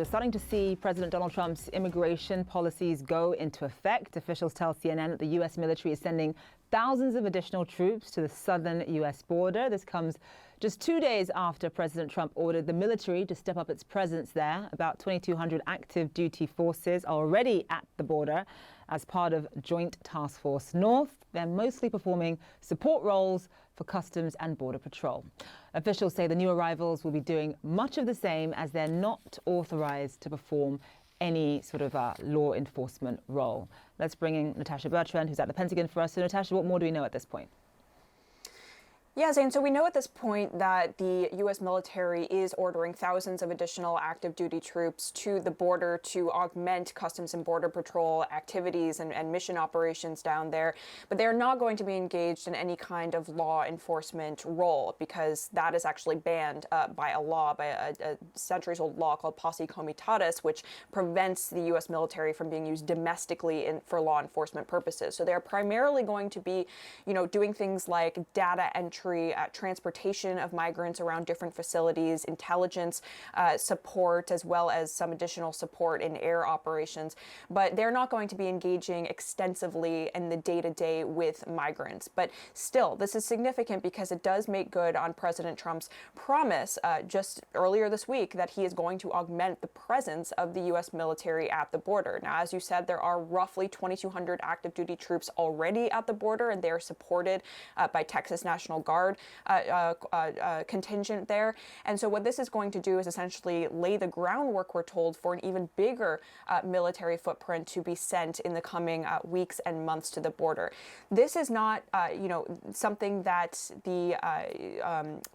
we're starting to see President Donald Trump's immigration policies go into effect. Officials tell CNN that the U.S. military is sending thousands of additional troops to the southern U.S. border. This comes just 2 days after President Trump ordered the military to step up its presence there. About 2,200 active duty forces are already at the border as part of Joint Task Force North. They're mostly performing support roles for Customs and Border Patrol. Officials say the new arrivals will be doing much of the same, as they're not authorized to perform any sort of law enforcement role. Let's bring in Natasha Bertrand, who's at the Pentagon, for us. So, Natasha, what more do we know at this point? Yeah, Zane, so we know at this point that the U.S. military is ordering thousands of additional active duty troops to the border to augment Customs and Border Patrol activities and mission operations down there. But they're not going to be engaged in any kind of law enforcement role, because that is actually banned by a law, by a centuries-old law called posse comitatus, which prevents the U.S. military from being used domestically for law enforcement purposes. So they're primarily going to be, doing things like data entry, transportation of migrants around different facilities, intelligence support, as well as some additional support in air operations. But they're not going to be engaging extensively in the day-to-day with migrants. But still, this is significant because it does make good on President Trump's promise just earlier this week that he is going to augment the presence of the U.S. military at the border. Now, as you said, there are roughly 2,200 active duty troops already at the border, and they are supported by Texas National Guard contingent there. And so what this is going to do is essentially lay the groundwork, we're told, for an even bigger military footprint to be sent in the coming weeks and months to the border. This is not, something that the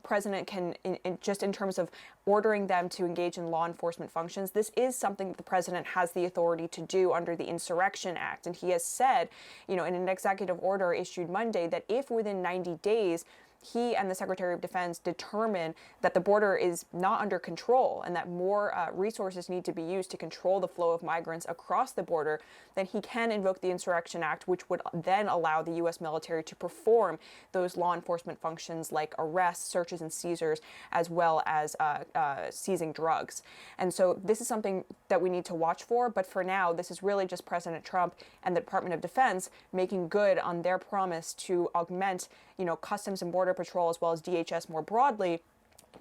president can, just in terms of ordering them to engage in law enforcement functions. This is something that the president has the authority to do under the Insurrection Act. And he has said, in an executive order issued Monday, that if within 90 days, he and the Secretary of Defense determine that the border is not under control and that more resources need to be used to control the flow of migrants across the border, then he can invoke the Insurrection Act, which would then allow the U.S. military to perform those law enforcement functions like arrests, searches, and seizures, as well as seizing drugs. And so this is something that we need to watch for. But for now, this is really just President Trump and the Department of Defense making good on their promise to augment, Customs and Border Patrol, as well as DHS more broadly,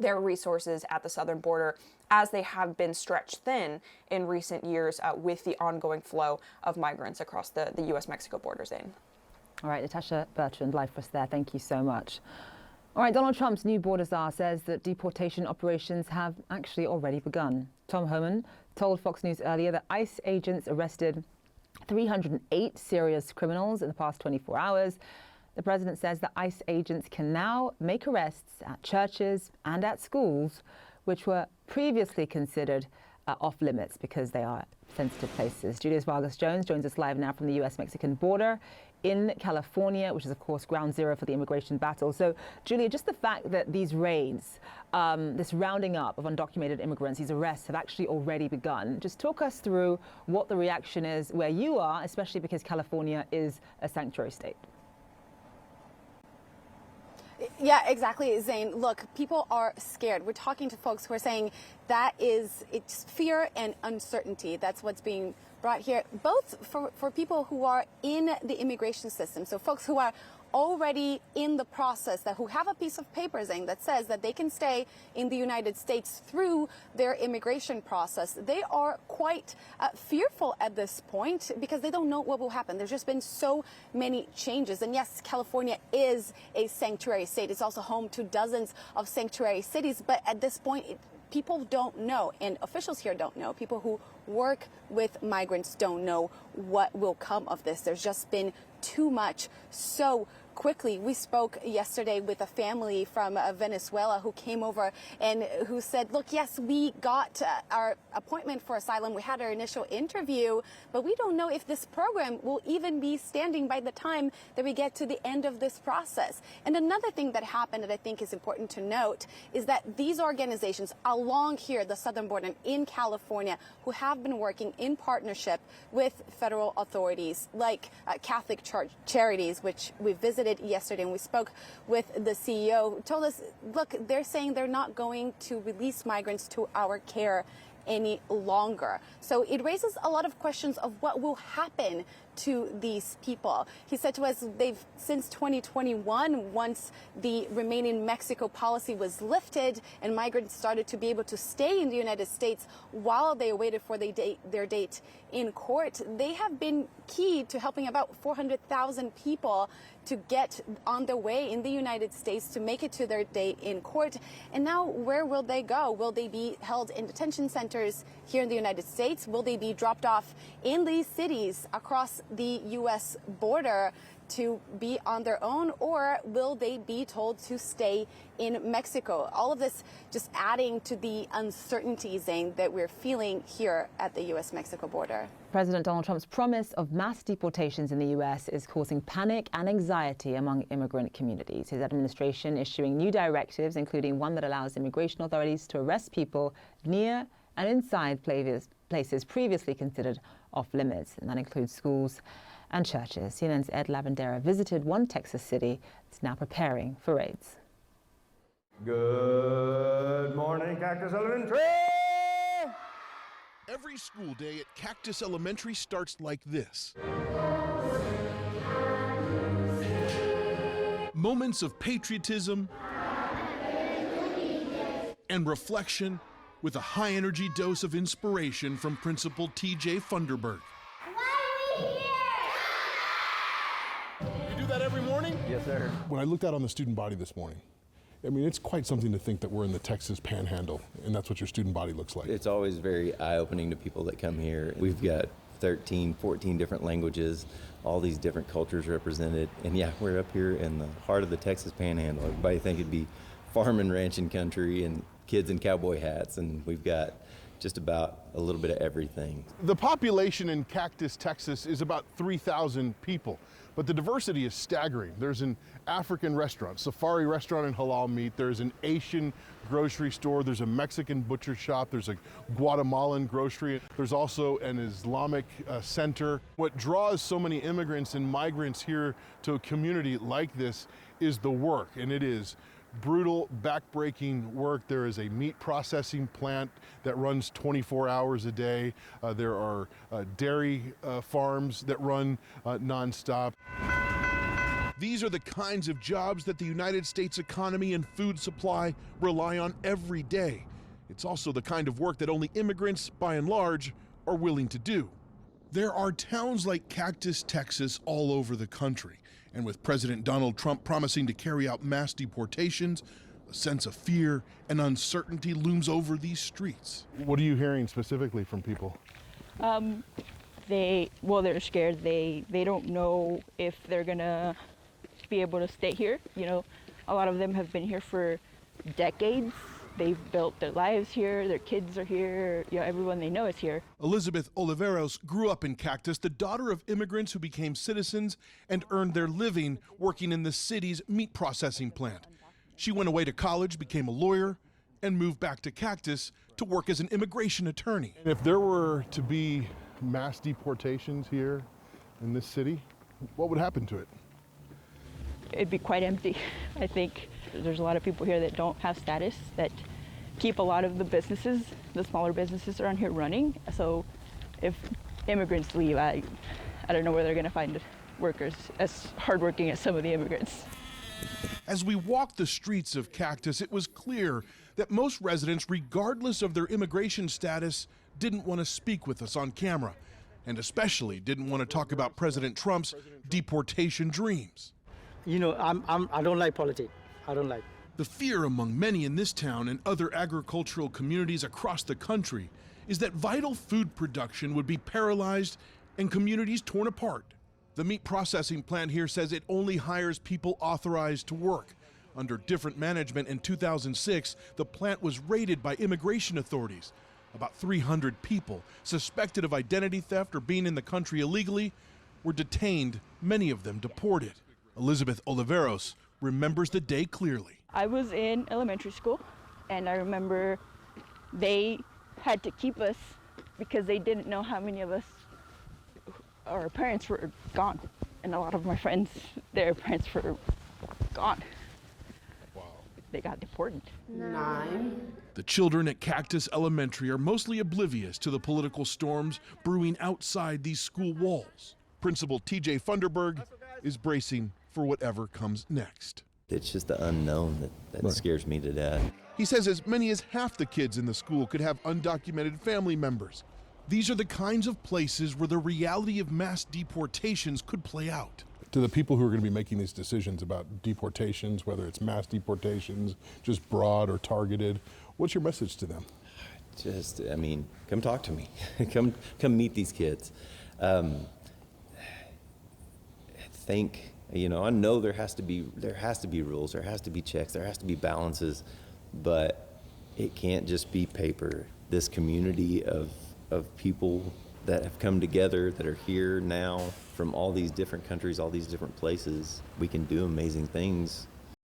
their resources at the southern border, as they have been stretched thin in recent years with the ongoing flow of migrants across the U.S.-Mexico border, Zane. All right, Natasha Bertrand Life for us there. Thank you so much. All right, Donald Trump's new border czar says that deportation operations have actually already begun. Tom Herman told Fox News earlier that ICE agents arrested 308 serious criminals in the past 24 hours. The president says that ICE agents can now make arrests at churches and at schools, which were previously considered off limits because they are sensitive places. Julius Vargas Jones joins us live now from the U.S.-Mexican border in California, which is, of course, ground zero for the immigration battle. So, Julia, just the fact that these raids, this rounding up of undocumented immigrants, these arrests have actually already begun. Just talk us through what the reaction is where you are, especially because California is a sanctuary state. Yeah, exactly, Zane. Look, people are scared. We're talking to folks who are saying it's fear and uncertainty. That's what's being brought here, both for people who are in the immigration system. So folks who are already in the process, who have a piece of paper, Zane, that says that they can stay in the United States through their immigration process. They are quite fearful at this point because they don't know what will happen. There's just been so many changes. And yes, California is a sanctuary state. It's also home to dozens of sanctuary cities. But at this point, people don't know, and officials here don't know. People who work with migrants don't know what will come of this. There's just been too much so quickly. We spoke yesterday with a family from Venezuela who came over and who said, look, yes, we got our appointment for asylum. We had our initial interview, but we don't know if this program will even be standing by the time that we get to the end of this process. And another thing that happened that I think is important to note is that these organizations along here, the southern border in California, who have been working in partnership with federal authorities like Catholic Charities, which we visited yesterday, and we spoke with the CEO, who told us, look, they're saying they're not going to release migrants to our care any longer. So it raises a lot of questions of what will happen to these people. He said to us they've since 2021, once the Remain in Mexico policy was lifted and migrants started to be able to stay in the United States while they waited for their date in court, they have been key to helping about 400,000 people to get on their way in the United States to make it to their date in court. And now where will they go? Will they be held in detention centers here in the United States? Will they be dropped off in these cities across the U.S. border to be on their own, or will they be told to stay in Mexico? All of this just adding to the uncertainty, Zane, that we're feeling here at the U.S.-Mexico border. President Donald Trump's promise of mass deportations in the U.S. is causing panic and anxiety among immigrant communities. His administration issuing new directives, including one that allows immigration authorities to arrest people near and inside places previously considered off limits, and that includes schools and churches. CNN's Ed Lavandera visited one Texas city that's now preparing for raids. Good morning, Cactus Elementary! Every school day at Cactus Elementary starts like this. Moments of patriotism and reflection with a high-energy dose of inspiration from Principal T.J. Funderburg. You do that every morning? Yes, sir. When I looked out on the student body this morning, I mean, it's quite something to think that we're in the Texas Panhandle, and that's what your student body looks like. It's always very eye-opening to people that come here. We've got 13, 14 different languages, all these different cultures represented. And yeah, we're up here in the heart of the Texas Panhandle. Everybody think it'd be farm and ranching country and kids in cowboy hats, and we've got just about a little bit of everything. The population in Cactus, Texas is about 3,000 people, but the diversity is staggering. There's an African restaurant, safari restaurant and halal meat. There's an Asian grocery store. There's a Mexican butcher shop. There's a Guatemalan grocery. There's also an Islamic center. What draws so many immigrants and migrants here to a community like this is the work, and it is brutal, back-breaking work. There is a meat processing plant that runs 24 hours a day. There are dairy farms that run nonstop. These are the kinds of jobs that the United States economy and food supply rely on every day. It's also the kind of work that only immigrants, by and large, are willing to do. There are towns like Cactus, Texas, all over the country. And with President Donald Trump promising to carry out mass deportations, a sense of fear and uncertainty looms over these streets. What are you hearing specifically from people? They're scared. They don't know if they're gonna be able to stay here. You know, a lot of them have been here for decades. They've built their lives here, their kids are here, you know, everyone they know is here. Elizabeth Oliveros grew up in Cactus, the daughter of immigrants who became citizens and earned their living working in the city's meat processing plant. She went away to college, became a lawyer, and moved back to Cactus to work as an immigration attorney. And if there were to be mass deportations here in this city, what would happen to it? It'd be quite empty, I think. There's a lot of people here that don't have status, that keep a lot of the businesses, the smaller businesses around here running. So if immigrants leave, I don't know where they're gonna find workers as hardworking as some of the immigrants. As we walked the streets of Cactus, it was clear that most residents, regardless of their immigration status, didn't want to speak with us on camera, and especially didn't want to talk about President Trump's deportation dreams. You know, I don't like politics. I don't like. The fear among many in this town and other agricultural communities across the country is that vital food production would be paralyzed and communities torn apart. The meat processing plant here says it only hires people authorized to work. Under different management in 2006, the plant was raided by immigration authorities. About 300 people suspected of identity theft or being in the country illegally were detained, many of them deported. Elizabeth Oliveros remembers the day clearly. I was in elementary school, and I remember they had to keep us because they didn't know how many of us, our parents were gone. And a lot of my friends, their parents were gone. Wow. they got deported. 9. The children at Cactus Elementary are mostly oblivious to the political storms brewing outside these school walls. Principal TJ Funderburg is bracing for whatever comes next. It's just the unknown that scares me to death. He says as many as half the kids in the school could have undocumented family members. These are the kinds of places where the reality of mass deportations could play out. To the people who are going to be making these decisions about deportations, whether it's mass deportations, just broad or targeted, what's your message to them? Just, I mean, come talk to me. come meet these kids. I know there has to be rules, there has to be checks, there has to be balances, but it can't just be paper. This community of people that have come together, that are here now from all these different countries, all these different places, we can do amazing things